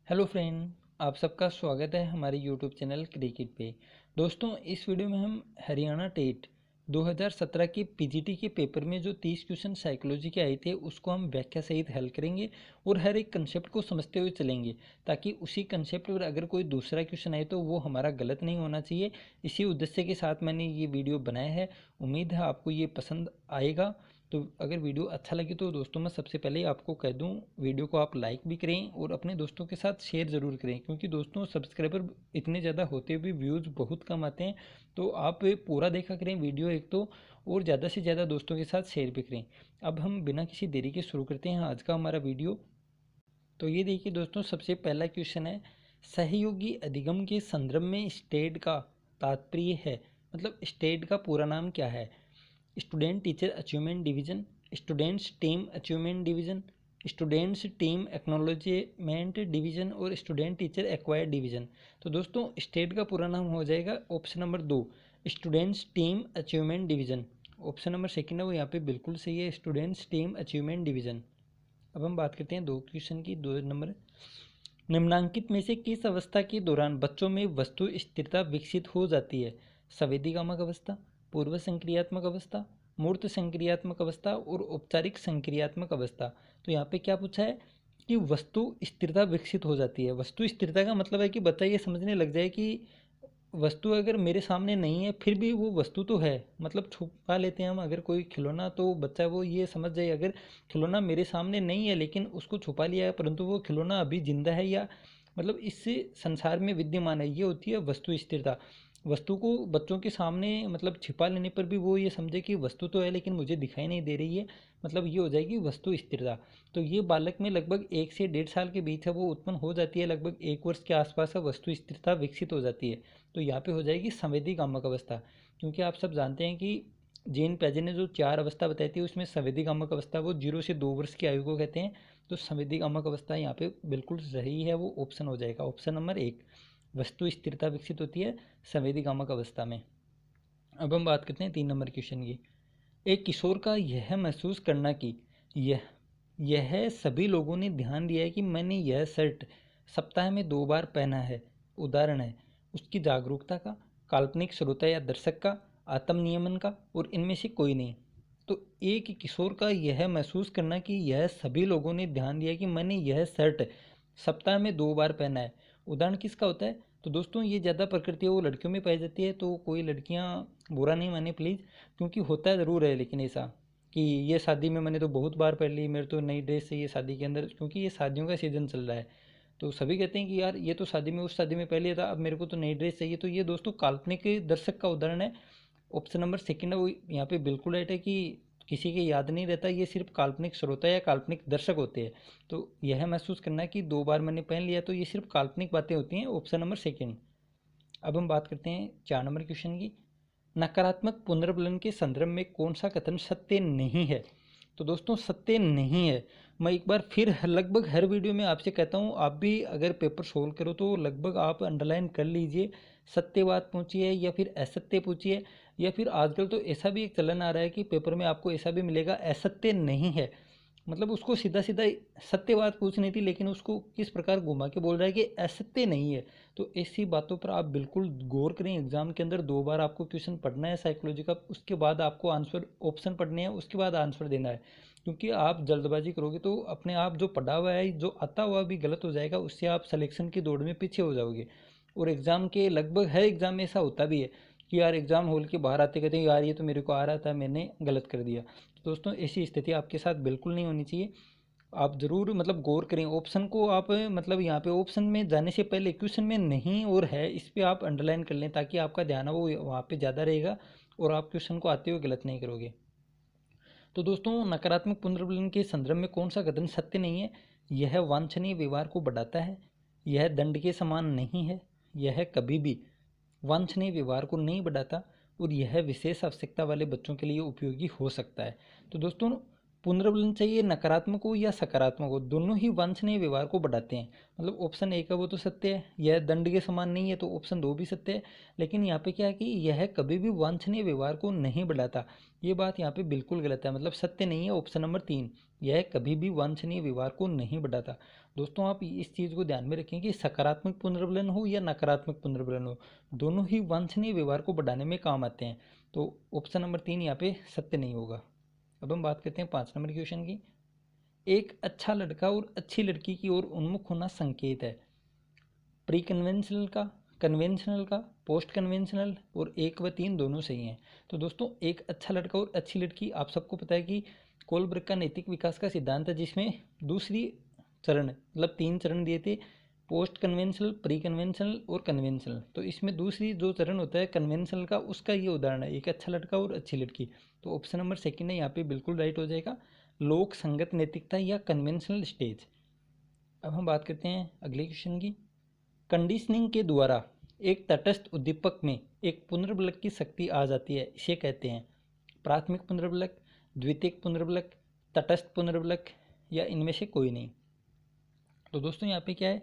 Hello friend, आप सबका स्वागत है हमारे यूट्यूब चैनल क्रिकेट पे। दोस्तों, इस वीडियो में हम हरियाणा टेट 2017 के पीजीटी के पेपर में जो 30 क्वेश्चन साइकोलॉजी के आए थे उसको हम व्याख्या सहित हल करेंगे और हर एक कंसेप्ट को समझते हुए चलेंगे, ताकि उसी कंसेप्ट पर अगर कोई दूसरा क्वेश्चन आए तो वो हमारा गलत नहीं होना चाहिए। इसी उद्देश्य के साथ मैंने ये वीडियो बनाया है। उम्मीद है आपको ये पसंद आएगा। तो अगर वीडियो अच्छा लगे तो दोस्तों मैं सबसे पहले आपको कह दूं, वीडियो को आप लाइक भी करें और अपने दोस्तों के साथ शेयर ज़रूर करें, क्योंकि दोस्तों सब्सक्राइबर इतने ज़्यादा होते हुए व्यूज़ बहुत कम आते हैं। तो आप पूरा देखा करें वीडियो एक तो, और ज़्यादा से ज़्यादा दोस्तों के साथ शेयर भी करें। अब हम बिना किसी देरी के शुरू करते हैं आज का हमारा वीडियो। तो ये देखिए दोस्तों, सबसे पहला क्वेश्चन है, सहयोगी अधिगम के संदर्भ में स्टेट का तात्पर्य है। मतलब स्टेट का पूरा नाम क्या है? Student teacher achievement division, students team achievement division, students team acknowledgement division और स्टूडेंट टीचर एक्वायर्ड डिवीजन। तो दोस्तों स्टेट का पूरा नाम हो जाएगा option number 2, students team achievement division. Option number second है वो यहाँ पे बिल्कुल सही है, स्टूडेंट्स टीम अचीवमेंट डिवीजन। अब हम बात करते हैं दो क्वेश्चन की। 2 नंबर, निम्नांकित में से किस अवस्था के दौरान बच्चों में वस्तु स्थिरता विकसित हो जाती है? संवेदीगामक अवस्था, पूर्व संक्रियात्मक अवस्था, मूर्त संक्रियात्मक अवस्था और औपचारिक संक्रियात्मक अवस्था। तो यहाँ पे क्या पूछा है कि वस्तु स्थिरता विकसित हो जाती है। वस्तु स्थिरता का मतलब है कि बच्चा ये समझने लग जाए कि वस्तु अगर मेरे सामने नहीं है फिर भी वो वस्तु तो है। मतलब छुपा लेते हैं हम अगर कोई खिलौना, तो बच्चा वो ये समझ जाए अगर खिलौना मेरे सामने नहीं है लेकिन उसको छुपा लिया है, परंतु वो खिलौना अभी जिंदा है या मतलब इस संसार में विद्यमान है, ये होती है वस्तु स्थिरता। वस्तु को बच्चों के सामने मतलब छिपा लेने पर भी वो ये समझे कि वस्तु तो है लेकिन मुझे दिखाई नहीं दे रही है, मतलब ये हो जाएगी वस्तु स्थिरता। तो ये बालक में लगभग 1 से 1.5 साल के बीच है वो उत्पन्न हो जाती है, लगभग 1 वर्ष के आसपास है वस्तु स्थिरता विकसित हो जाती है। तो यहाँ पे हो जाएगी संवेदीगामक अवस्था। क्योंकि आप सब जानते हैं कि जेन पैजे ने जो 4 अवस्था बताई थी उसमें संवेदीगामक अवस्था वो 0 से 2 वर्ष की आयु को कहते हैं। तो संवेदीगामक अवस्था यहाँ पे बिल्कुल सही है, वो ऑप्शन हो जाएगा ऑप्शन नंबर 1, वस्तु स्थिरता विकसित होती है संवेदीगामक अवस्था में। अब हम बात करते हैं 3 नंबर क्वेश्चन की। एक किशोर का यह महसूस करना कि यह यह सभी लोगों ने ध्यान दिया है कि मैंने यह शर्ट सप्ताह में 2 बार पहना है, उदाहरण है उसकी जागरूकता का, काल्पनिक श्रोता या दर्शक का, आत्म नियमन का और इनमें से कोई नहीं। तो एक किशोर का यह महसूस करना कि यह सभी लोगों ने ध्यान दिया कि मैंने यह शर्ट सप्ताह में 2 बार पहना है, उदाहरण किसका होता है? तो दोस्तों ये ज़्यादा प्रकृति है वो लड़कियों में पाई जाती है, तो कोई लड़कियां बुरा नहीं माने प्लीज़, क्योंकि होता ज़रूर है लेकिन ऐसा कि ये शादी में मैंने तो बहुत बार पहन ली, मेरे तो नई ड्रेस चाहिए शादी के अंदर, क्योंकि ये शादियों का सीज़न चल रहा है। तो सभी कहते हैं कि यार ये तो शादी में उस शादी में पहन लिया था, अब मेरे को तो नई ड्रेस चाहिए। तो ये दोस्तों काल्पनिक दर्शक का उदाहरण है। ऑप्शन नंबर सेकंड है वो यहाँ पे बिल्कुल राइट है कि किसी के याद नहीं रहता, ये सिर्फ काल्पनिक श्रोता या काल्पनिक दर्शक होते हैं। तो यह महसूस करना कि 2 बार मैंने पहन लिया, तो ये सिर्फ काल्पनिक बातें होती हैं, ऑप्शन नंबर सेकंड। अब हम बात करते हैं 4 नंबर क्वेश्चन की। नकारात्मक पुनर्बलन के संदर्भ में कौन सा कथन सत्य नहीं है? तो दोस्तों सत्य नहीं है। मैं एक बार फिर लगभग हर वीडियो में आपसे कहता हूँ, आप भी अगर पेपर सोल्व करो तो लगभग आप अंडरलाइन कर लीजिए, सत्यवाद पूछिए या फिर असत्य पूछिए, या फिर आजकल तो ऐसा भी एक चलन आ रहा है कि पेपर में आपको ऐसा भी मिलेगा असत्य नहीं है। मतलब उसको सीधा सीधा सत्यवाद पूछनी थी लेकिन उसको किस प्रकार घुमा के बोल रहा है कि असत्य नहीं है। तो ऐसी बातों पर आप बिल्कुल गौर करें। एग्जाम के अंदर 2 बार आपको क्वेश्चन पढ़ना है साइकोलॉजी का, उसके बाद आपको आंसर ऑप्शन पढ़ने हैं, उसके बाद आंसर देना है। क्योंकि आप जल्दबाजी करोगे तो अपने आप जो पढ़ा हुआ है जो आता हुआ भी गलत हो जाएगा, उससे आप सिलेक्शन की दौड़ में पीछे हो जाओगे। और एग्ज़ाम के लगभग हर एग्ज़ाम में ऐसा होता भी है कि यार एग्ज़ाम हॉल के बाहर आते कहते हैं यार ये तो मेरे को आ रहा था, मैंने गलत कर दिया। तो दोस्तों ऐसी स्थिति आपके साथ बिल्कुल नहीं होनी चाहिए। आप ज़रूर मतलब गौर करें ऑप्शन को, आप मतलब यहाँ पे ऑप्शन में जाने से पहले क्वेश्चन में नहीं और है इस पर आप अंडरलाइन कर लें, ताकि आपका ध्यान वो वहाँ पे ज़्यादा रहेगा और आप क्वेश्चन को आते हुए गलत नहीं करोगे। तो दोस्तों नकारात्मक पुनर्बलन के संदर्भ में कौन सा कथन सत्य नहीं है? यह वांछनीय व्यवहार को बढ़ाता है, यह दंड के समान नहीं है, यह कभी भी वांछनीय व्यवहार को नहीं बढ़ाता और यह विशेष आवश्यकता वाले बच्चों के लिए उपयोगी हो सकता है। तो दोस्तों पुनर्बलन चाहिए नकारात्मक हो या सकारात्मक हो, दोनों ही वांछनीय व्यवहार को बढ़ाते हैं। मतलब ऑप्शन ए का वो तो सत्य है, यह दंड के समान नहीं है, तो ऑप्शन 2 भी सत्य है। लेकिन यहाँ पे क्या है कि यह कभी भी वांछनीय व्यवहार को नहीं बढ़ाता, ये बात यहाँ पे बिल्कुल गलत है। मतलब सत्य नहीं है ऑप्शन नंबर 3, यह कभी भी वांछनीय व्यवहार को नहीं बढ़ाता। दोस्तों आप इस चीज़ को ध्यान में रखें कि सकारात्मक पुनर्बलन हो या नकारात्मक पुनर्बलन हो, दोनों ही वांछनीय व्यवहार को बढ़ाने में काम आते हैं। तो ऑप्शन नंबर 3 यहाँ पे सत्य नहीं होगा। अब हम बात करते हैं 5 नंबर क्वेश्चन की। एक अच्छा लड़का और अच्छी लड़की की ओर उन्मुख होना संकेत है। प्री कन्वेंशनल का, कन्वेंशनल का, पोस्ट कन्वेंशनल और 1 व 3 दोनों सही हैं। तो दोस्तों एक अच्छा लड़का और अच्छी लड़की, आप सबको पता है कि कोलब्रुक का नैतिक विकास का सिद्धांत है, जिसमें दूसरी चरण मतलब 3 चरण दिए थे, पोस्ट कन्वेंशनल, प्री कन्वेंशनल और कन्वेंशनल। तो इसमें दूसरी जो चरण होता है कन्वेंशनल का, उसका ये उदाहरण है, एक अच्छा लड़का और अच्छी लड़की। तो ऑप्शन नंबर 2 है यहाँ पे बिल्कुल राइट हो जाएगा, लोक संगत नैतिकता या कन्वेंशनल स्टेज। अब हम बात करते हैं अगले क्वेश्चन की। कंडीशनिंग के द्वारा एक तटस्थ उद्दीपक में एक पुनर्बलक की शक्ति आ जाती है, इसे कहते हैं प्राथमिक पुनर्बलक, द्वितीयक पुनर्बलक, तटस्थ पुनर्बलक या इनमें से कोई नहीं। तो दोस्तों यहाँ पे क्या है,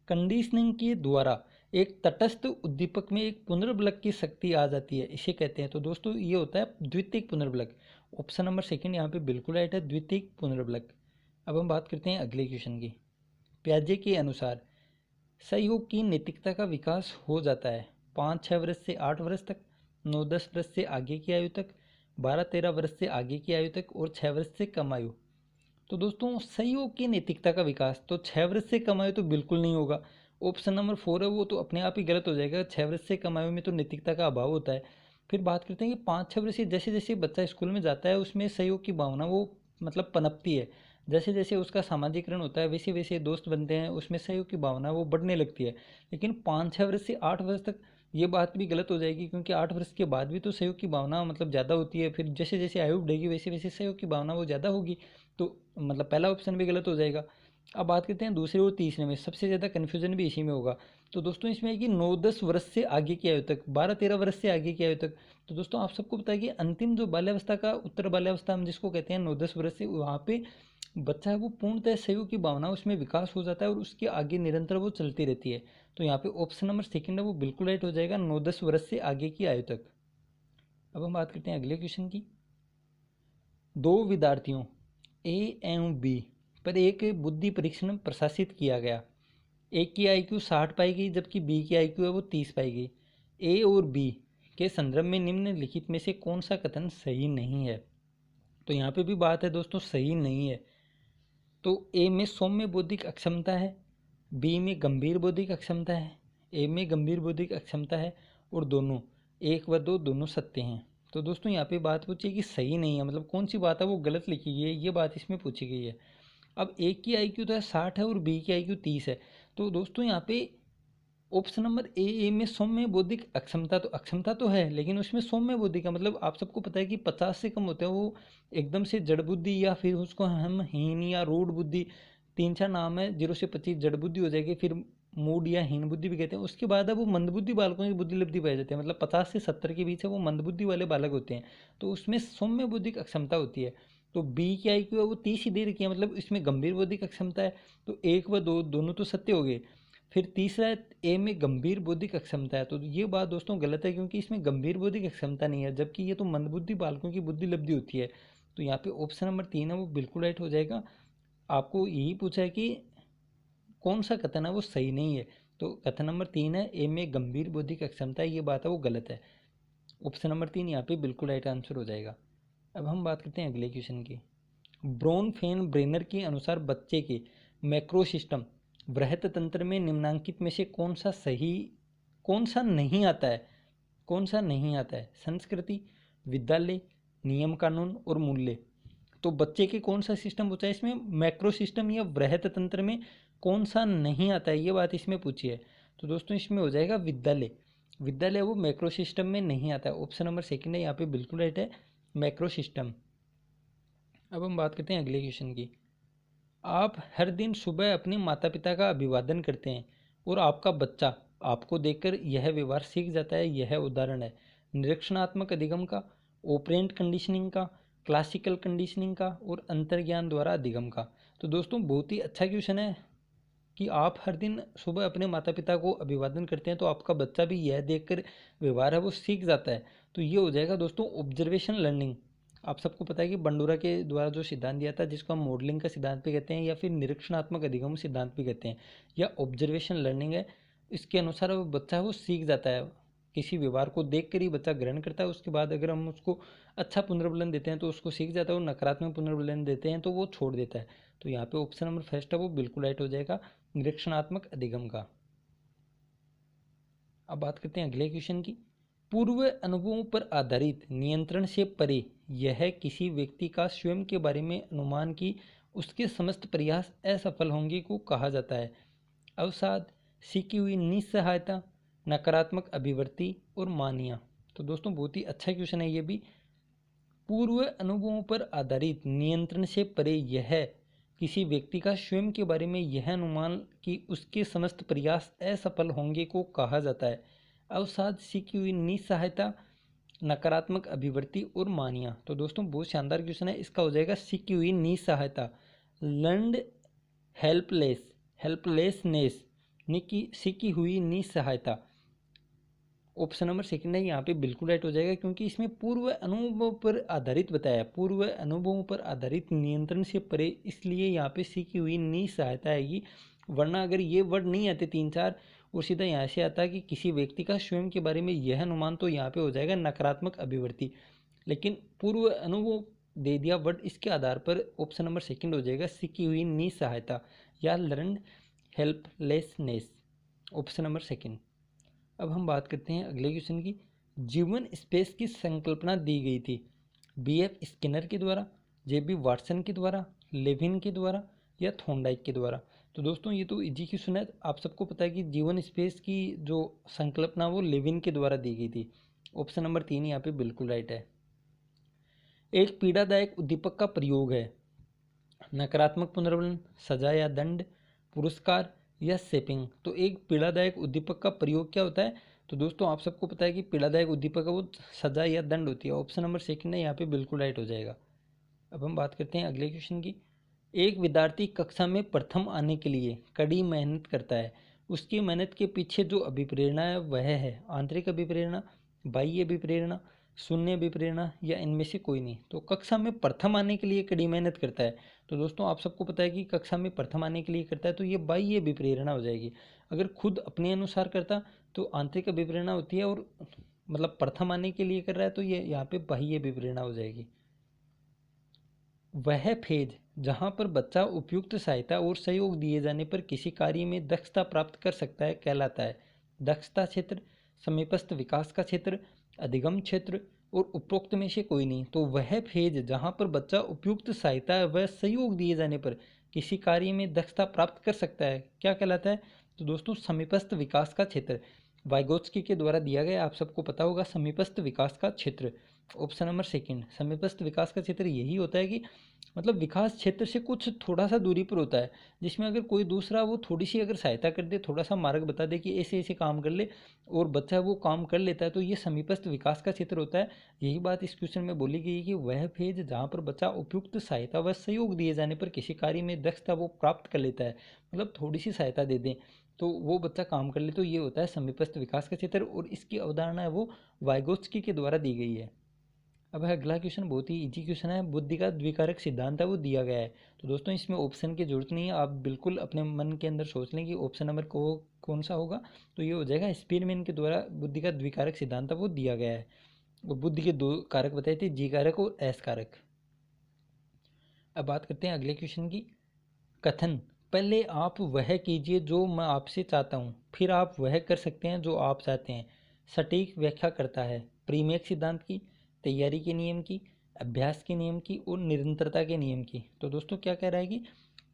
कंडीशनिंग के द्वारा एक तटस्थ उद्दीपक में एक पुनर्बलक की शक्ति आ जाती है, इसे कहते हैं। तो दोस्तों ये होता है द्वितीयक पुनर्बलक। ऑप्शन नंबर 2 यहाँ पे बिल्कुल राइट है, द्वितीयक पुनर्बलक। अब हम बात करते हैं अगले क्वेश्चन की। प्याजे के अनुसार सहयोग की नैतिकता का विकास हो जाता है 5-6 वर्ष से 8 वर्ष तक, 9-10 वर्ष से आगे की आयु तक, 12-13 वर्ष से आगे की आयु तक और 6 वर्ष से कम आयु। तो दोस्तों सहयोग की नैतिकता का विकास तो 6 वर्ष से कम आयु तो बिल्कुल नहीं होगा, ऑप्शन नंबर 4 है वो तो अपने आप ही गलत हो जाएगा। 6 वर्ष से कम आयु में तो नैतिकता का अभाव होता है। फिर बात करते हैं कि 5-6 वर्ष से जैसे जैसे बच्चा स्कूल में जाता है उसमें सहयोग की भावना वो मतलब पनपती है, जैसे जैसे उसका सामाजिकरण होता है वैसे वैसे दोस्त बनते हैं, उसमें सहयोग की भावना वो बढ़ने लगती है। लेकिन 5-6 वर्ष से 8 वर्ष तक ये बात भी गलत हो जाएगी, क्योंकि 8 वर्ष के बाद भी तो सहयोग की भावना मतलब ज़्यादा होती है। फिर जैसे जैसे आयु बढ़ेगी वैसे वैसे सहयोग की भावना वो ज़्यादा होगी, तो मतलब पहला ऑप्शन भी गलत हो जाएगा। अब बात करते हैं दूसरे और तीसरे में, सबसे ज़्यादा कन्फ्यूजन भी इसी में होगा। तो दोस्तों इसमें है कि 9-10 वर्ष से आगे की आयु तक, 12-13 वर्ष से आगे की आयु तक। तो दोस्तों आप सबको पता है कि अंतिम जो बाल्यावस्था का, उत्तर बाल्यावस्था हम जिसको कहते हैं 9-10 वर्ष से, वहाँ पे बच्चा है वो पूर्णतः सहयोग की भावना उसमें विकास हो जाता है और उसके आगे निरंतर वो चलती रहती है। तो यहाँ पे ऑप्शन नंबर 2 है वो बिल्कुल राइट हो जाएगा, 9-10 वर्ष से आगे की आयु तक। अब हम बात करते हैं अगले क्वेश्चन की। 2 विद्यार्थियों ए एवं बी पर एक बुद्धि परीक्षण प्रशासित किया गया। ए की IQ 60 पाई गई जबकि बी की IQ है वो 30 पाई गई। ए और बी के संदर्भ में निम्नलिखित में से कौन सा कथन सही नहीं है। तो यहाँ पे भी बात है दोस्तों सही नहीं है। तो ए में सौम्य बौद्धिक अक्षमता है, बी में गंभीर बौद्धिक अक्षमता है, ए में गंभीर बौद्धिक अक्षमता है और दोनों 1 व 2 दोनों सत्य हैं। तो दोस्तों यहाँ पे बात पूछी कि सही नहीं है, मतलब कौन सी बात है वो गलत लिखी गई है, ये बात इसमें पूछी गई है। अब ए की IQ तो है 60 है और बी की IQ 30 है। तो दोस्तों यहाँ पे ऑप्शन नंबर ए में सौम्य बौद्धिक अक्षमता, तो अक्षमता तो है लेकिन उसमें सौम्य बुद्धि का मतलब आप सबको पता है कि 50 से कम होते हैं वो एकदम से जड़ बुद्धि, या फिर उसको हम हीन या रूढ़ बुद्धि, 3-4 नाम है। 0 से 25 जड़ बुद्धि हो जाएगी, फिर मूड या हीन बुद्धि भी कहते हैं। उसके बाद है वो मंदबुद्धि बालकों की बुद्धि लब्धि पाए जाते हैं, मतलब 50 से 70 के बीच है वो मंदबुद्धि वाले बालक होते हैं। तो उसमें सौम्य बौद्धिक अक्षमता होती है। तो बी की IQ है वो 30 ही दे रखी है, मतलब इसमें गंभीर बौद्धिक अक्षमता है। तो 1 व 2 दोनों तो सत्य हो गए। फिर तीसरा है ए में गंभीर बौद्धिक अक्षमता है, तो ये बात दोस्तों गलत है क्योंकि इसमें गंभीर बौद्धिक अक्षमता नहीं है, जबकि ये तो मंदबुद्धि बालकों की बुद्धि लब्धि होती है। तो यहाँ पे ऑप्शन नंबर 3 है वो बिल्कुल राइट हो जाएगा। आपको यही पूछा है कि कौन सा कथन है वो सही नहीं है, तो कथन नंबर 3 है ए में गंभीर बौद्धिक अक्षमता है, ये बात है वो गलत है। ऑप्शन नंबर 3 यहाँ पे बिल्कुल राइट आंसर हो जाएगा। अब हम बात करते हैं अगले क्वेश्चन की। ब्रॉन फेन ब्रेनर के अनुसार बच्चे के मैक्रो सिस्टम वृहत तंत्र में निम्नांकित में से कौन सा नहीं आता है, कौन सा नहीं आता है। संस्कृति, विद्यालय, नियम कानून और मूल्य। तो बच्चे के कौन सा सिस्टम होता है इसमें, मैक्रो सिस्टम या वृहत तंत्र में कौन सा नहीं आता है, ये बात इसमें पूछी है। तो दोस्तों इसमें हो जाएगा विद्यालय। विद्यालय वो मैक्रो सिस्टम में नहीं आता है, ऑप्शन नंबर 2 है यहाँ पे बिल्कुल राइट है, मैक्रो सिस्टम। अब हम बात करते हैं अगले क्वेश्चन की। आप हर दिन सुबह अपने माता पिता का अभिवादन करते हैं और आपका बच्चा आपको देखकर यह व्यवहार सीख जाता है, यह उदाहरण है निरीक्षणात्मक अधिगम का, ऑपरेंट कंडीशनिंग का, क्लासिकल कंडीशनिंग का और अंतर्ज्ञान द्वारा अधिगम का। तो दोस्तों बहुत ही अच्छा क्वेश्चन है कि आप हर दिन सुबह अपने माता पिता को अभिवादन करते हैं तो आपका बच्चा भी यह देखकर व्यवहार है वो सीख जाता है। तो ये हो जाएगा दोस्तों ऑब्जर्वेशन लर्निंग। आप सबको पता है कि बंडूरा के द्वारा जो सिद्धांत दिया था, जिसको हम मॉडलिंग का सिद्धांत भी कहते हैं या फिर निरीक्षणात्मक अधिगम सिद्धांत भी कहते हैं, या ऑब्जर्वेशन लर्निंग है। इसके अनुसार वो बच्चा वो सीख जाता है, किसी व्यवहार को देख कर ही बच्चा ग्रहण करता है। उसके बाद अगर हम उसको अच्छा पुनर्बलन देते हैं तो उसको सीख जाता है, और नकारात्मक पुनर्बलन देते हैं तो वो छोड़ देता है। तो यहाँ पे ऑप्शन नंबर फर्स्ट है वो बिल्कुल राइट हो जाएगा, निरीक्षणात्मक अधिगम का। अब बात करते हैं अगले क्वेश्चन की। पूर्व अनुभवों पर आधारित नियंत्रण से परे यह किसी व्यक्ति का स्वयं के बारे में अनुमान की उसके समस्त प्रयास असफल होंगे को कहा जाता है। अवसाद, सीखी हुई निस्सहायता, नकारात्मक अभिवृत्ति और मानिया। तो दोस्तों बहुत ही अच्छा क्वेश्चन है ये भी। पूर्व अनुभवों पर आधारित नियंत्रण से परे यह किसी व्यक्ति का स्वयं के बारे में यह अनुमान कि उसके समस्त प्रयास असफल होंगे को कहा जाता है। अवसाद, सीखी हुई निस्सहायता, नकारात्मक अभिवृत्ति और मानिया। तो दोस्तों बहुत शानदार क्वेश्चन है, इसका हो जाएगा सीखी हुई निस्सहायता, लर्नड हेल्पलेसनेस, सीखी हुई निस्सहायता। ऑप्शन नंबर सेकंड है यहाँ पे बिल्कुल राइट हो जाएगा, क्योंकि इसमें पूर्व अनुभवों पर आधारित बताया, पूर्व अनुभवों पर आधारित नियंत्रण से परे, इसलिए यहाँ पे सीखी हुई निस्सहायता आएगी। वरना अगर ये वर्ड नहीं आते 3-4 और सीधा यहाँ से आता कि किसी व्यक्ति का स्वयं के बारे में यह अनुमान, तो यहाँ पे हो जाएगा नकारात्मक अभिवृत्ति। लेकिन पूर्व अनुभव दे दिया वर्ड, इसके आधार पर ऑप्शन नंबर सेकंड हो जाएगा सीखी हुई निस्सहायता या learned helplessness, option number second. अब हम बात करते हैं अगले क्वेश्चन की। जीवन स्पेस की संकल्पना दी गई थी बीएफ स्किनर के द्वारा, जेबी वाटसन के द्वारा, लेविन के द्वारा या थॉर्नडाइक के द्वारा। तो दोस्तों ये तो इजी क्वेश्चन है, आप सबको पता है कि जीवन स्पेस की जो संकल्पना वो लेविन के द्वारा दी गई थी। ऑप्शन नंबर 3 यहाँ पे बिल्कुल राइट है। एक पीड़ादायक उद्दीपक का प्रयोग है नकारात्मक पुनर्बलन, सजा या दंड, पुरस्कार या सेपिंग। तो एक पीड़ादायक उद्दीपक का प्रयोग क्या होता है? तो दोस्तों आप सबको पता है कि पीड़ादायक उद्दीपक वो सजा या दंड होती है। ऑप्शन नंबर सेकंड है यहाँ पे बिल्कुल राइट हो जाएगा। अब हम बात करते हैं अगले क्वेश्चन की। एक विद्यार्थी कक्षा में प्रथम आने के लिए कड़ी मेहनत करता है, उसकी मेहनत के पीछे जो अभिप्रेरणा है वह है आंतरिक अभिप्रेरणा, बाह्य अभिप्रेरणा, शून्य अभिप्रेरणा या इनमें से कोई नहीं। तो कक्षा में प्रथम आने के लिए कड़ी मेहनत करता है, तो दोस्तों आप सबको पता है कि कक्षा में प्रथम आने के लिए करता है, तो ये बाह्य अभिप्रेरणा हो जाएगी। अगर खुद अपने अनुसार करता तो आंतरिक अभिप्रेरणा होती है, और मतलब प्रथम आने के लिए कर रहा है तो ये यहाँ पे बाह्य अभिप्रेरणा हो जाएगी। वह फेज जहाँ पर बच्चा उपयुक्त सहायता और सहयोग दिए जाने पर किसी कार्य में दक्षता प्राप्त कर सकता है कहलाता है दक्षता क्षेत्र, समीपस्थ विकास का क्षेत्र, अधिगम क्षेत्र और उपरोक्त में से कोई नहीं। तो वह फेज जहाँ पर बच्चा उपयुक्त सहायता व सहयोग दिए जाने पर किसी कार्य में दक्षता प्राप्त कर सकता है क्या कहलाता है? तो दोस्तों समीपस्थ विकास का क्षेत्र वाइगोत्स्की के द्वारा दिया गया, आप सबको पता होगा समीपस्थ विकास का क्षेत्र। ऑप्शन नंबर सेकंड, समीपस्थ विकास का क्षेत्र यही होता है कि मतलब विकास क्षेत्र से कुछ थोड़ा सा दूरी पर होता है, जिसमें अगर कोई दूसरा वो थोड़ी सी अगर सहायता कर दे, थोड़ा सा मार्ग बता दे कि ऐसे ऐसे काम कर ले, और बच्चा वो काम कर लेता है, तो ये समीपस्थ विकास का क्षेत्र होता है। यही बात इस क्वेश्चन में बोली गई कि वह फेज जहाँ पर बच्चा उपयुक्त सहायता व सहयोग दिए जाने पर किसी कार्य में दक्षता वो प्राप्त कर लेता है, मतलब थोड़ी सी सहायता दे दें तो वो बच्चा काम कर ले, तो ये होता है समीपस्थ विकास का क्षेत्र, और इसकी अवधारणा है वो वाइगोत्स्की के द्वारा दी गई है। अब अगला क्वेश्चन बहुत ही इजी क्वेश्चन है, बुद्धि का द्विकारक सिद्धांत है वो दिया गया है। तो दोस्तों इसमें ऑप्शन की जरूरत नहीं है, आप बिल्कुल अपने मन के अंदर सोच लें कि ऑप्शन नंबर कौन सा होगा, तो ये हो जाएगा स्पीरमैन के द्वारा बुद्धि का द्विकारक सिद्धांत है वो दिया गया है। और बुद्धि के 2 कारक बताए थे, जी कारक और एस कारक। अब बात करते हैं अगले क्वेश्चन की। कथन, पहले आप वह कीजिए जो मैं आपसे चाहता हूँ, फिर आप वह कर सकते हैं जो आप चाहते हैं, सटीक व्याख्या करता है प्रीमेक सिद्धांत की, तैयारी के नियम की, अभ्यास के नियम की और निरंतरता के नियम की। तो दोस्तों क्या कह रहा है कि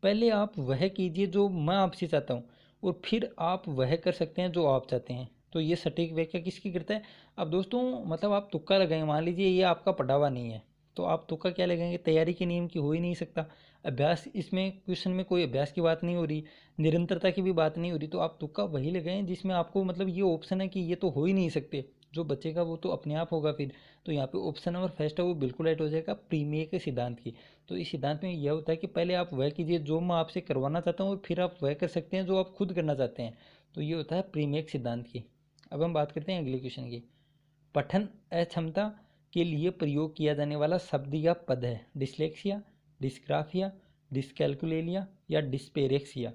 पहले आप वह कीजिए जो मैं आपसे चाहता हूँ, और फिर आप वह कर सकते हैं जो आप चाहते हैं। तो ये सटीक व्याख्या किसकी करता है? अब दोस्तों मतलब आप तुक्का लगाएं, मान लीजिए ये आपका पढ़ा हुआ नहीं है, तो आप तुक्का क्या लगाएंगे, तैयारी के नियम की हो ही नहीं सकता। अभ्यास, इसमें क्वेश्चन में कोई अभ्यास की बात नहीं हो रही, निरंतरता की भी बात नहीं हो रही, तो आप तुक्का वही लगाएं जिसमें आपको मतलब ये ऑप्शन है कि ये तो हो ही नहीं सकते, जो बचेगा वो तो अपने आप होगा फिर। तो यहाँ पे ऑप्शन नंबर फर्स्ट है वो बिल्कुल राइट हो जाएगा, प्रीमेय के सिद्धांत की। तो इस सिद्धांत में यह होता है कि पहले आप वह कीजिए जो मैं आपसे करवाना चाहता हूँ, फिर आप वह कर सकते हैं जो आप खुद करना चाहते हैं। तो ये होता है प्रीमेय सिद्धांत की। अब हम बात करते हैं अगले क्वेश्चन की। पठन अक्षमता के लिए प्रयोग किया जाने वाला शब्द या पद है डिस्लेक्सिया, डिस्ग्राफिया, डिस्कैलकुलेलिया या डिस्पेरेक्सिया।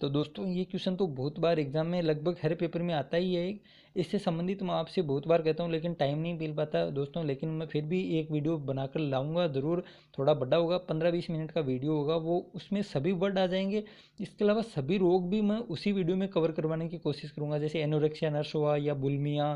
तो दोस्तों ये क्वेश्चन तो बहुत बार एग्जाम में लगभग हर पेपर में आता ही है। इससे संबंधित मैं आपसे बहुत बार कहता हूँ लेकिन टाइम नहीं मिल पाता दोस्तों, लेकिन मैं फिर भी एक वीडियो बनाकर लाऊंगा ज़रूर। थोड़ा बड़ा होगा, 15-20 मिनट का वीडियो होगा, वो उसमें सभी वर्ड आ जाएंगे। इसके अलावा सभी रोग भी मैं उसी वीडियो में कवर करवाने की कोशिश करूँगा, जैसे एनोरेक्सिया नर्स हुआ या बुलिमिया,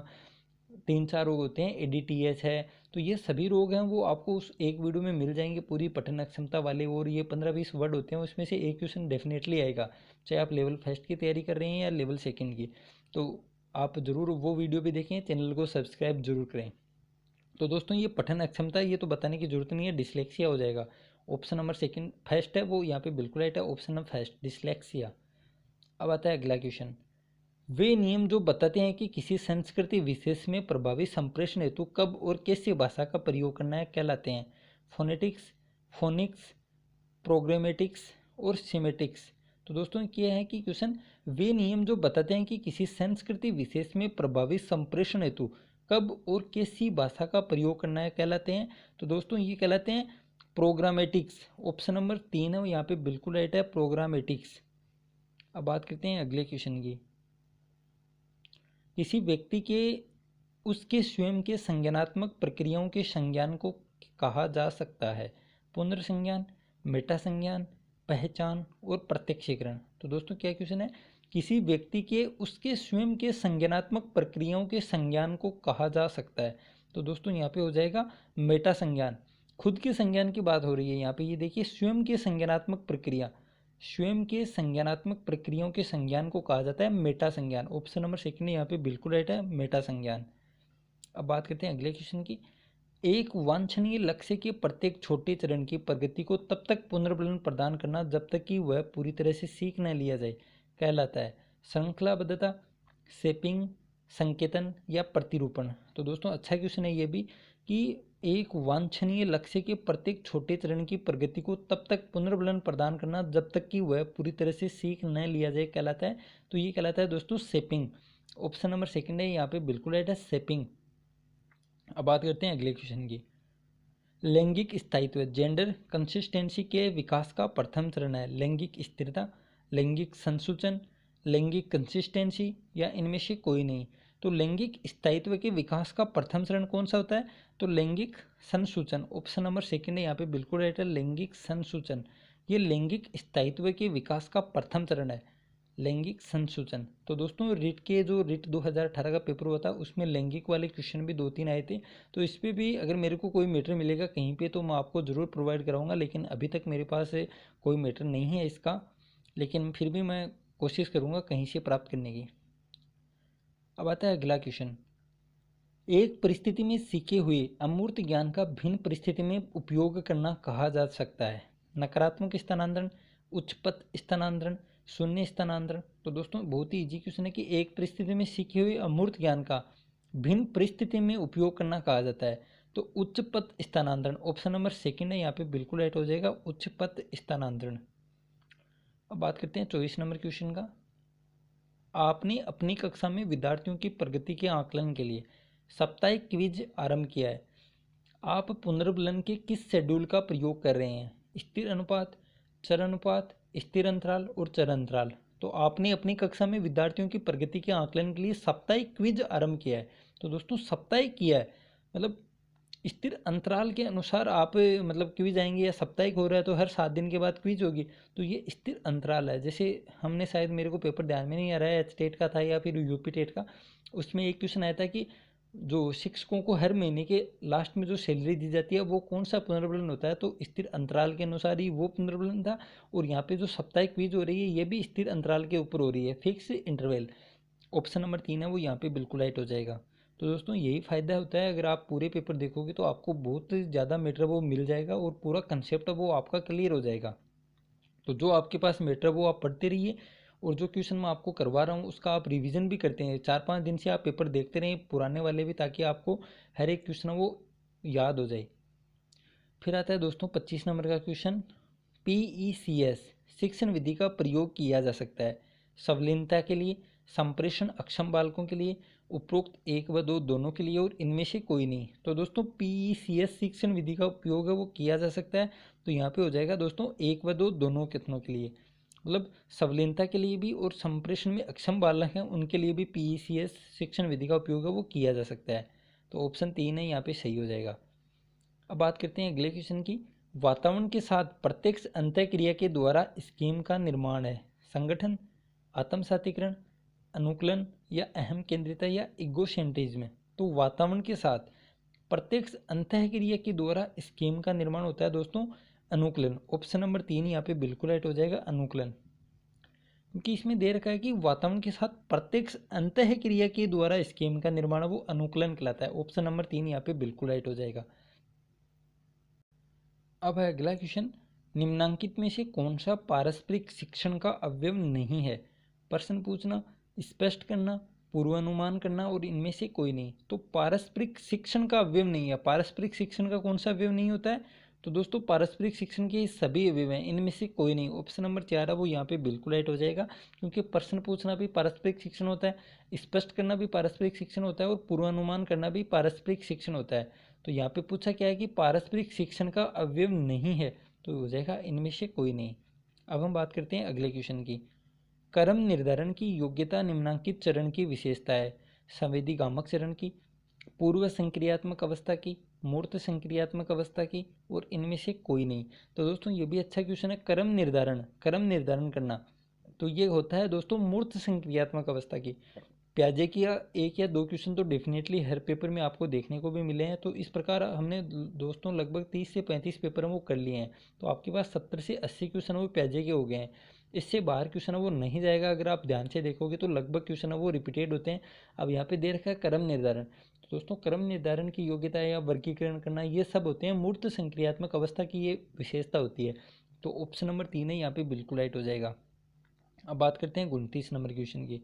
3-4 रोग होते हैं, एडीटीएच है। तो ये सभी रोग हैं वो आपको उस एक वीडियो में मिल जाएंगे, पूरी पठन अक्षमता वाले। और ये 15-20 वर्ड होते हैं, उसमें से एक क्वेश्चन डेफिनेटली आएगा, चाहे आप लेवल फर्स्ट की तैयारी कर रहे हैं या लेवल सेकंड की। तो आप ज़रूर वो वीडियो भी देखें, चैनल को सब्सक्राइब जरूर करें। तो दोस्तों ये पठन अक्षमता ये तो बताने की जरूरत नहीं है, डिस्लेक्सिया हो जाएगा। ऑप्शन नंबर सेकंड फर्स्ट है वो यहाँ पे बिल्कुल राइट है, ऑप्शन नंबर फर्स्ट डिस्लेक्सिया। अब आता है अगला क्वेश्चन। वे नियम जो बताते हैं कि किसी संस्कृति विशेष में प्रभावी संप्रेषण हेतु कब और कैसे भाषा का प्रयोग करना है कहलाते हैं फोनेटिक्स, फोनिक्स, प्रोग्रामेटिक्स और सिमेटिक्स। तो दोस्तों क्या है कि क्वेश्चन, वे नियम जो बताते हैं कि किसी संस्कृति विशेष में प्रभावी संप्रेषण हेतु कब और कैसी भाषा का प्रयोग करना है कहलाते हैं। तो दोस्तों ये कहलाते हैं प्रोग्रामेटिक्स। ऑप्शन नंबर 3 है यहाँ पे बिल्कुल राइट है, प्रोग्रामेटिक्स। अब बात करते हैं अगले क्वेश्चन की। किसी व्यक्ति के उसके स्वयं के संज्ञानात्मक प्रक्रियाओं के संज्ञान को कहा जा सकता है पुनर्संज्ञान, मेटा संज्ञान, पहचान और प्रत्यक्षीकरण। तो दोस्तों क्या क्वेश्चन है, किसी व्यक्ति के उसके स्वयं के संज्ञानात्मक प्रक्रियाओं के संज्ञान को कहा जा सकता है। तो दोस्तों यहाँ पे हो जाएगा मेटा संज्ञान। खुद के संज्ञान की बात हो रही है यहाँ पे, ये देखिए स्वयं के संज्ञानात्मक प्रक्रिया, स्वयं के संज्ञानात्मक प्रक्रियाओं के संज्ञान को कहा जाता है मेटा संज्ञान। ऑप्शन नंबर सेकंड यहाँ पे बिल्कुल राइट है, मेटा संज्ञान। अब बात करते हैं अगले क्वेश्चन की। एक वांछनीय लक्ष्य के प्रत्येक छोटे चरण की प्रगति को तब तक पुनर्बलन प्रदान करना जब तक कि वह पूरी तरह से सीख न लिया जाए कहलाता है श्रृंखलाबद्धता, शेपिंग, संकेतन या प्रतिरूपण। तो दोस्तों अच्छा क्वेश्चन है ये भी, कि एक वांछनीय लक्ष्य के प्रत्येक छोटे चरण की प्रगति को तब तक पुनर्बलन प्रदान करना जब तक कि वह पूरी तरह से सीख न लिया जाए कहलाता है। तो ये कहलाता है दोस्तों शेपिंग। ऑप्शन नंबर सेकंड है यहाँ पे बिल्कुल राइट है, शेपिंग। अब बात करते हैं अगले क्वेश्चन की। लैंगिक स्थायित्व, जेंडर कंसिस्टेंसी के विकास का प्रथम चरण है लैंगिक स्थिरता, लैंगिक संसूचन, लैंगिक कंसिस्टेंसी या इनमें से कोई नहीं। तो लैंगिक स्थायित्व के विकास का प्रथम चरण कौन सा होता है, तो लैंगिक संसूचन। ऑप्शन नंबर सेकंड है यहाँ पे बिल्कुल राइट है, लैंगिक संसूचन। ये लैंगिक स्थायित्व के विकास का प्रथम चरण है, लैंगिक संसूचन। तो दोस्तों रिट के जो रिट 2018 का पेपर हुआ था उसमें लैंगिक वाले क्वेश्चन भी 2-3 आए थे। तो इस पर भी अगर मेरे को कोई मैटर मिलेगा कहीं पे तो मैं आपको ज़रूर प्रोवाइड कराऊंगा, लेकिन अभी तक मेरे पास कोई मैटर नहीं है इसका, लेकिन फिर भी मैं कोशिश करूंगा कहीं से प्राप्त करने की। अब आता है अगला क्वेश्चन। एक परिस्थिति में सीखे हुए अमूर्त ज्ञान का भिन्न परिस्थिति में उपयोग करना कहा जा सकता है नकारात्मक स्थानांतरण, उच्चपथ स्थानांतरण, शून्य स्थानांतरण। तो दोस्तों बहुत ही इजी क्वेश्चन है कि एक परिस्थिति में सीखे हुए अमूर्त ज्ञान का भिन्न परिस्थिति में उपयोग करना कहा जाता है तो उच्चपथ स्थानांतरण। ऑप्शन नंबर सेकंड है यहाँ पे बिल्कुल राइट हो जाएगा, उच्चपथ स्थानांतरण। अब बात करते हैं 24 नंबर क्वेश्चन का। आपने अपनी कक्षा में विद्यार्थियों की प्रगति के आकलन के लिए साप्ताहिक क्विज आरंभ किया है। आप पुनर्बलन के किस शेड्यूल का प्रयोग कर रहे हैं, स्थिर अनुपात, चर अनुपात, स्थिर अंतराल और चर अंतराल। तो आपने अपनी कक्षा में विद्यार्थियों की प्रगति के आकलन के लिए साप्ताहिक क्विज आरंभ किया है। तो दोस्तों साप्ताहिक किया है मतलब स्थिर अंतराल के अनुसार आप मतलब क्विज आएंगे, या साप्ताहिक हो रहा है तो हर 7 दिन के बाद क्विज होगी। तो ये स्थिर अंतराल है। जैसे हमने शायद, मेरे को पेपर ध्यान में नहीं आ रहा है, एच टेट का था या फिर यूपी टेट का, उसमें एक क्वेश्चन आया था कि जो शिक्षकों को हर महीने के लास्ट में जो सैलरी दी जाती है वो कौन सा पुनर्बलन होता है, तो स्थिर अंतराल के अनुसार ही वो पुनर्बलन था। और यहाँ पे जो साप्ताहिक क्विज हो रही है ये भी स्थिर अंतराल के ऊपर हो रही है, फिक्स इंटरवल। ऑप्शन नंबर 3 है वो यहाँ पे बिल्कुल राइट हो जाएगा। तो दोस्तों यही फ़ायदा होता है, अगर आप पूरे पेपर देखोगे तो आपको बहुत ज़्यादा मैटर वो मिल जाएगा और पूरा कंसेप्ट वो आपका क्लियर हो जाएगा। तो जो आपके पास मैटर वो आप पढ़ते रहिए, और जो क्वेश्चन मैं आपको करवा रहा हूँ उसका आप रिवीजन भी करते हैं। 4-5 दिन से आप पेपर देखते रहें, पुराने वाले भी, ताकि आपको हर एक क्वेश्चन वो याद हो जाए। फिर आता है दोस्तों 25 नंबर का क्वेश्चन। PECS शिक्षण विधि का प्रयोग किया जा सकता है संलग्नता के लिए, संप्रेषण अक्षम बालकों के लिए, उपरोक्त 1 व 2 दोनों के लिए, और इनमें से कोई नहीं। तो दोस्तों PECS शिक्षण विधि का उपयोग है वो किया जा सकता है। तो यहाँ पे हो जाएगा दोस्तों 1 व 2 दोनों कितनों के लिए, मतलब संलग्नता के लिए भी और संप्रेषण में अक्षम बालक हैं उनके लिए भी PECS शिक्षण विधि का उपयोग है वो किया जा सकता है। तो ऑप्शन 3 है यहाँ पे सही हो जाएगा। अब बात करते हैं अगले क्वेश्चन की। वातावरण के साथ प्रत्यक्ष अंतःक्रिया के द्वारा स्कीम का निर्माण है संगठन, आत्मसातीकरण, अनुकूलन या अहम केंद्रिता या इगोसेंट्रिज्म। तो वातावरण के साथ प्रत्यक्ष अंतःक्रिया के द्वारा स्कीम का निर्माण होता है दोस्तों अनुकूलन। ऑप्शन नंबर 3 यहाँ पे बिल्कुल राइट हो जाएगा, अनुकूलन, क्योंकि इसमें दे रखा है कि वातावरण के साथ प्रत्यक्ष अंतःक्रिया के द्वारा स्कीम का निर्माण वो अनुकूलन कहलाता है। ऑप्शन नंबर 3 यहाँ पे बिल्कुल राइट हो जाएगा। अब है अगला क्वेश्चन। निम्नांकित में से कौन सा पारस्परिक शिक्षण का अवयव नहीं है? प्रश्न पूछना, स्पष्ट करना, पूर्वानुमान करना, और इनमें से कोई नहीं। तो पारस्परिक शिक्षण का अवयव नहीं है। पारस्परिक शिक्षण का कौन सा अवयव नहीं होता है? तो दोस्तों पारस्परिक शिक्षण के सभी अवयव हैं, इनमें से कोई नहीं। ऑप्शन नंबर 4 है वो यहाँ पे बिल्कुल राइट हो जाएगा, क्योंकि प्रश्न पूछना भी पारस्परिक शिक्षण होता है, स्पष्ट करना भी पारस्परिक शिक्षण होता है, और पूर्वानुमान करना भी पारस्परिक शिक्षण होता है। तो यहाँ पे पूछा क्या है कि पारस्परिक शिक्षण का अवयव नहीं है, तो हो जाएगा इनमें से कोई नहीं। अब हम बात करते हैं अगले क्वेश्चन की। क्रम निर्धारण की योग्यता निम्नांकित चरण की विशेषता है संवेदीगामक चरण की, पूर्व संक्रियात्मक अवस्था की, मूर्त संक्रियात्मक अवस्था की, और इनमें से कोई नहीं। तो दोस्तों ये भी अच्छा क्वेश्चन है। क्रम निर्धारण करना, तो ये होता है दोस्तों मूर्त संक्रियात्मक अवस्था की। प्याजे की 1 या 2 क्वेश्चन तो डेफिनेटली हर पेपर में आपको देखने को भी मिले हैं। तो इस प्रकार हमने दोस्तों लगभग 30 से 35 पेपर वो कर लिए हैं। तो आपके पास 70 से 80 क्वेश्चन वो प्याजे के हो गए हैं। इससे बाहर क्वेश्चन वो नहीं जाएगा। अगर आप ध्यान से देखोगे तो लगभग क्वेश्चन वो रिपीटेड होते हैं। अब यहाँ पे दे रखा है क्रम निर्धारण। तो दोस्तों क्रम निर्धारण की योग्यता या वर्गीकरण करना, ये सब होते हैं मूर्त संक्रियात्मक अवस्था की, ये विशेषता होती है। तो ऑप्शन नंबर 3 है यहाँ पे बिल्कुल राइट हो जाएगा। अब बात करते हैं 29 नंबर क्वेश्चन की।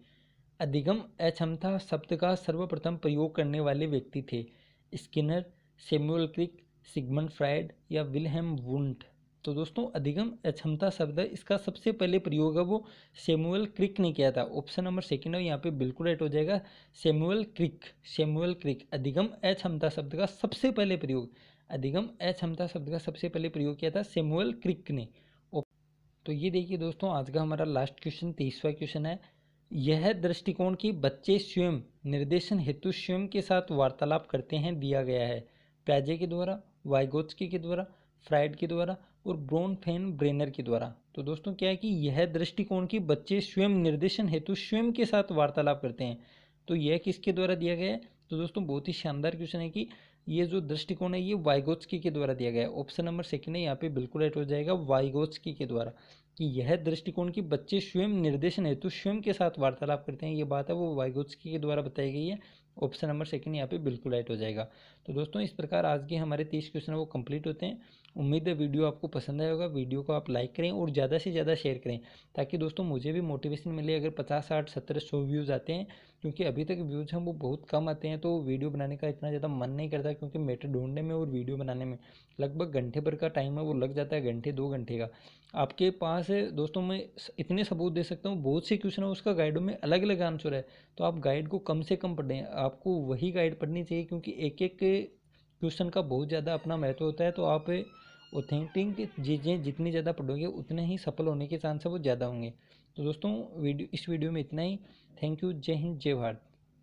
अधिगम अक्षमता शब्द का सर्वप्रथम प्रयोग करने वाले व्यक्ति थे स्किनर, सैमुअल क्रिक, सिगमंड फ्रायड या विल्हेम वुंट। तो दोस्तों अधिगम अक्षमता शब्द है, इसका सबसे पहले प्रयोग है वो सैमुअल क्रिक ने किया था। ऑप्शन नंबर 2 है यहाँ पे बिल्कुल राइट हो जाएगा, सैमुअल क्रिक। अधिगम अक्षमता शब्द का सबसे पहले प्रयोग, अधिगम अक्षमता शब्द का सबसे पहले प्रयोग किया था सैमुअल क्रिक ने। तो ये देखिए दोस्तों आज का हमारा लास्ट क्वेश्चन 30वां क्वेश्चन है। यह दृष्टिकोण कि बच्चे स्वयं निर्देशन हेतु स्वयं के साथ वार्तालाप करते हैं दिया गया है प्याजे के द्वारा, वाइगोत्स्की के द्वारा, फ्रायड के द्वारा और ब्रोनफेन-ब्रेनर के द्वारा। तो दोस्तों क्या है कि यह दृष्टिकोण कि बच्चे स्वयं निर्देशन हेतु स्वयं के साथ वार्तालाप करते हैं, तो यह किसके द्वारा दिया गया है? तो दोस्तों बहुत ही शानदार क्वेश्चन है कि ये जो दृष्टिकोण है ये वाइगोत्स्की के द्वारा दिया गया है। ऑप्शन नंबर 2 है यहाँ पे बिल्कुल राइट हो जाएगा, वाइगोत्स्की के द्वारा, कि यह दृष्टिकोण की बच्चे स्वयं निर्देशन हेतु स्वयं के साथ वार्तालाप करते हैं, ये बात है वो वाइगोत्स्की के द्वारा बताई गई है। ऑप्शन नंबर 2 यहाँ पे बिल्कुल राइट हो जाएगा। तो दोस्तों इस प्रकार आज के हमारे 30 क्वेश्चन वो कंप्लीट होते हैं। उम्मीद है वीडियो आपको पसंद आया होगा। वीडियो को आप लाइक करें और ज़्यादा से ज़्यादा शेयर करें, ताकि दोस्तों मुझे भी मोटिवेशन मिले। अगर 50, 60, 70, 100 व्यूज़ आते हैं, क्योंकि अभी तक व्यूज़ हैं वो बहुत कम आते हैं, तो वीडियो बनाने का इतना ज़्यादा मन नहीं करता, क्योंकि मैटर ढूंढने में और वीडियो बनाने में लगभग घंटे भर का टाइम है वो लग जाता है, घंटे 2 घंटे का। आपके पास दोस्तों मैं इतने सबूत दे सकता हूँ, बहुत से क्वेश्चन है उसका गाइडों में अलग अलग आंसर है, तो आप गाइड को कम से कम पढ़ें। आपको वही गाइड पढ़नी चाहिए, क्योंकि एक एक क्वेश्चन का बहुत ज़्यादा अपना महत्व होता है। तो आप ऑथेंटिक चीज़ें जितनी ज़्यादा पढ़ोगे उतने ही सफल होने के चांस है वो ज़्यादा होंगे। तो दोस्तों इस वीडियो में इतना ही। Thank you. जय हिंद, जय भारत।